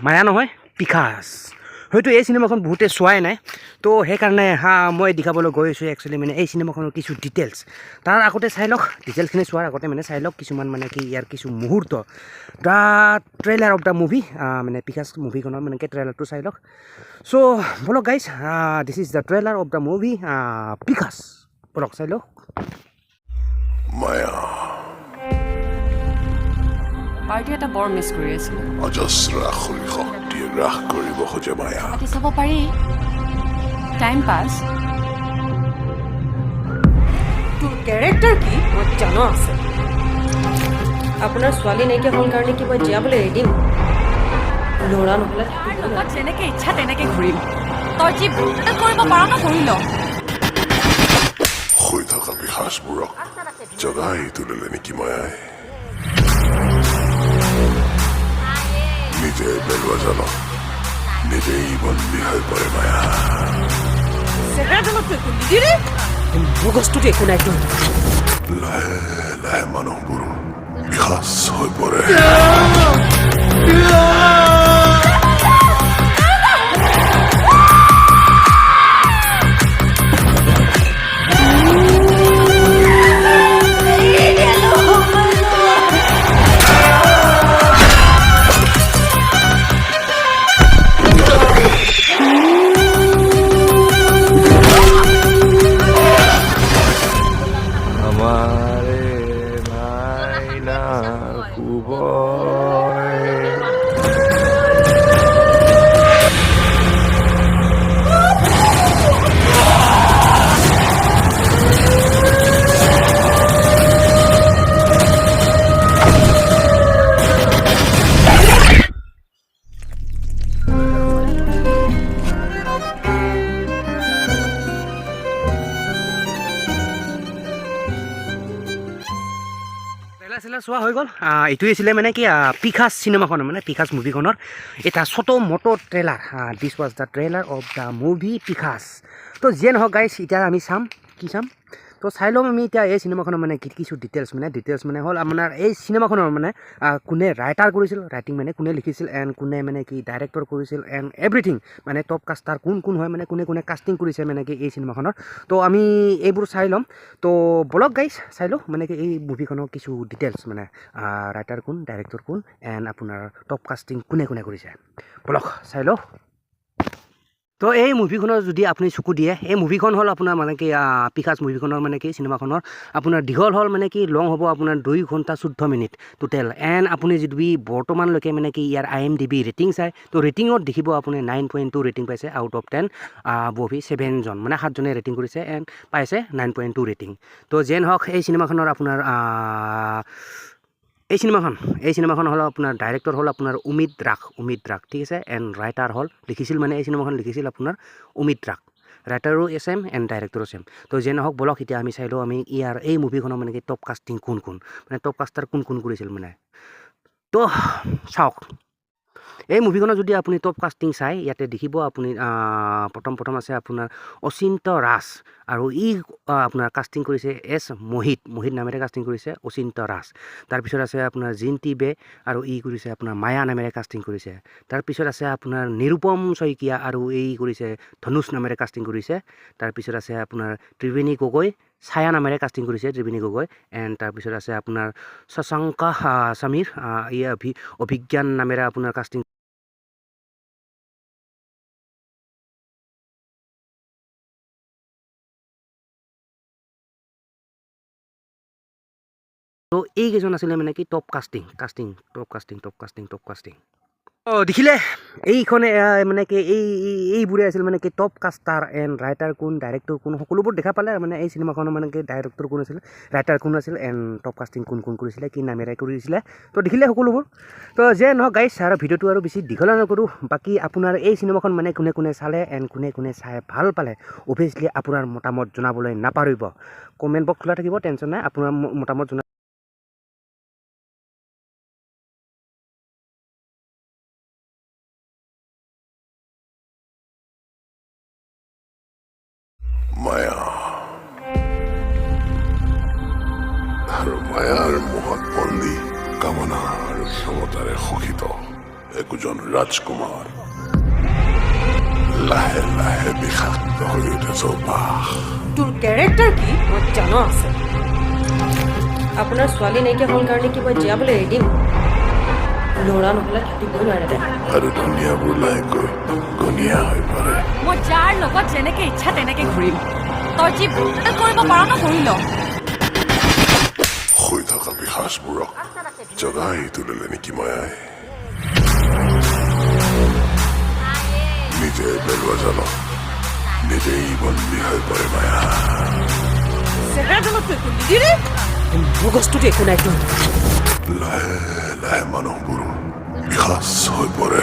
মায়া নহয় পিকাছ হয়তো এই চিনেমাখন বহুতে চোৱাই নাই তো সেইকাৰণে মই দেখাবলৈ গৈ আছোঁ একচুৱেলি মানে এই চিনেমাখনৰ কিছু ডিটেইলছ তাৰ আগতে চাই লওক ডিটেইলছখিনি চোৱাৰ আগতে মানে চাই লওক কিছুমান মানে কি ইয়াৰ কিছু মুহূৰ্ত the trailer of the movie মানে পিকাছ মুভিখনৰ মানে কি ট্ৰেইলাৰটো চাই লওক চ' বলক guys this is the trailer of the movie Picasso বলক চাই লওক মায়া পাৰ্টি এটা বৰ মিছ কৰি আছিলোঁ অজস্ৰ আখলি শক্তিয়ে ৰাস কৰিব খোজে মায়া পাতি চাব পাৰি টাইম পাছ তোৰ কেৰেক্টাৰ কি মই জানো আছে আপোনাৰ ছোৱালী নাইকিয়া হ'ল কাৰণে কি মই জীয়াবলৈ এৰি দিম ল'ৰা নহ'লে তাৰ লগত যেনেকে ইচ্ছা তেনেকে ঘূৰিম তই যি এটা কৰিব পাৰ ন কৰি ল শুই থকা বিহাসবোৰক জগাই তুলিলে নেকি মায়াই নিজে পেলোৱা জানক নিজেই বন্দী হৈ পৰে মায়া চেহেৰাজনক তই একো নিদিলি মগজটোত একো নাই তোৰ লাহে লাহে মানুহবোৰ বিহাস হৈ পৰে ট্ৰেইলাৰ চোৱা হৈ গ'ল এইটোৱে আছিলে মানে কি পিকাছ চিনেমাখনৰ মানে পিকাছ মুভিখনৰ এটা ছোট মটো trailer this was the trailer of the movie Picasso তো যিয়ে নহওক গাইজ এতিয়া আমি চাম কি চাম তো চাই ল'ম আমি এতিয়া এই চিনেমাখনৰ মানে কিছু ডিটেইলছ মানে হ'ল আপোনাৰ এই চিনেমাখনৰ মানে কোনে ৰাইটাৰ কৰিছিল ৰাইটিং মানে কোনে লিখিছিল এণ্ড কোনে মানে কি ডাইৰেক্টৰ কৰিছিল এণ্ড এভৰিথিং মানে টপ কাষ্টাৰ কোন হয় মানে কোনে কাষ্টিং কৰিছে মানে কি এই চিনেমাখনৰ তো আমি এইবোৰ চাই ল'ম তো বলক গাইজ চাই লওঁ মানে কি এই মুভিখনৰ কিছু ডিটেইলছ মানে ৰাইটাৰ কোন ডাইৰেক্টৰ কোন এণ্ড আপোনাৰ টপ কাষ্টিং কোনে কৰিছে বলক চাই লওঁ তো এই মুভিখনৰ যদি আপুনি চকু দিয়ে এই মুভিখন হ'ল আপোনাৰ মানে কি পিকাছ মুভিখনৰ মানে কি চিনেমাখনৰ আপোনাৰ দীঘল হ'ল মানে কি লং হ'ব আপোনাৰ 2 ঘণ্টা 14 মিনিট টোটেল এণ্ড আপুনি যদি বৰ্তমানলৈকে মানে কি ইয়াৰ IMDb ৰেটিং চাই তো ৰেটিঙত দেখিব আপুনি 9.2 ৰেটিং পাইছে আউট অফ 10 মুভি 7জন মানে 7জনে ৰেটিং কৰিছে এণ্ড পাইছে 9.2 ৰেটিং তো যেন হওক এই চিনেমাখনৰ আপোনাৰ এই চিনেমাখন হ'ল আপোনাৰ ডাইৰেক্টৰ হ'ল আপোনাৰ উমিত ৰাখ ঠিক আছে এণ্ড ৰাইটাৰ হ'ল লিখিছিল মানে এই চিনেমাখন লিখিছিল আপোনাৰ উমিত ৰাখ ৰাইটাৰো ছেম এণ্ড ডাইৰেক্টৰো ছেম তো যে নহওক বলক এতিয়া আমি চাই লওঁ আমি ইয়াৰ এই মুভিখনৰ মানে কি টপ কাষ্টিং কোন মানে টপ কাষ্টাৰ কোন কৰিছিল মানে তো চাওক এই মুভিখনৰ যদি আপুনি টপ কাষ্টিং চাই ইয়াতে দেখিব আপুনি প্ৰথম আছে আপোনাৰ অচিন্ত ৰাজ আৰু আপোনাৰ কাষ্টিং কৰিছে মোহিত নামেৰে কাষ্টিং কৰিছে অচিন্ত ৰাজ তাৰপিছত আছে আপোনাৰ জিন্তি বে আৰু কৰিছে আপোনাৰ মায়া নামেৰে কাষ্টিং কৰিছে তাৰপিছত আছে আপোনাৰ নিৰুপম শইকীয়া আৰু কৰিছে ধনুষ নামেৰে কাষ্টিং কৰিছে তাৰপিছত আছে আপোনাৰ ত্ৰিবেণী গগৈ ছায়া নামেৰে কাষ্টিং কৰিছে ত্ৰিবেণী গগৈ এণ্ড তাৰপিছত আছে আপোনাৰ শশাংকা সমীৰ অভিজ্ঞান নামেৰে আপোনাৰ কাষ্টিং তো এইকেইজন আছিলে মানে কি টপ কাষ্টিং দেখিলে এইখনে মানে কি এইবোৰে আছিল মানে কি টপ কাষ্টাৰ এণ্ড ৰাইটাৰ কোন ডাইৰেক্টৰ কোন সকলোবোৰ দেখা পালে মানে এই চিনেমাখনৰ মানে কি ডাইৰেক্টৰ কোন আছিল ৰাইটাৰ কোন আছিল এণ্ড টপ কাষ্টিং কোন কৰিছিলে কি নামেৰে কৰিছিলে তো দেখিলে সকলোবোৰ তো যে নহওক গাইজ আৰু ভিডিঅ'টো আৰু বেছি দীঘল নকৰোঁ বাকী আপোনাৰ এই চিনেমাখন মানে কোনে চালে এণ্ড কোনে চাই ভাল পালে অভিয়াছলি আপোনাৰ মতামত জনাবলৈ নাপাহৰিব কমেণ্ট বক্স খোলা থাকিব টেনশ্যন নাই আপোনাৰ মতামত জনা মায়া আৰু মায়াৰ মোহত বন্দী কামনা আৰু ক্ষমতাৰে শোষিত একজন ৰাজকুমাৰ লাহে লাহে বিষাক্ত হৈ উঠেছ বাঘ তোৰ কেৰেক্টাৰ কি মই জানো আছে আপোনাৰ ছোৱালী নাইকিয়া হ'ল কাৰণে কি মই জীয়াবলৈ এৰি দিম ল'ৰা নহ'লে থাকিবই নোৱাৰে তাই আৰু ধুনীয়াবোৰ লাহেকৈ ঘূণীয়া হৈ পৰে মই যাৰ লগত যেনেকে ইচ্ছা তেনেকে ঘূৰিম তই যি ভুল কৰিব পাৰ ন কৰি ল শুই থকা পিশাচবোৰক জগাই তুলিলে নেকি মায়াই নিজে পেলোৱা জালক নিজেই বন্দী হৈ পৰে মায়া চেহেৰাজনত তই একো নিদিলে মগজটোতো একো নাই তোৰ লাহে লাহে মানুহবোৰ পিশাচ হৈ পৰে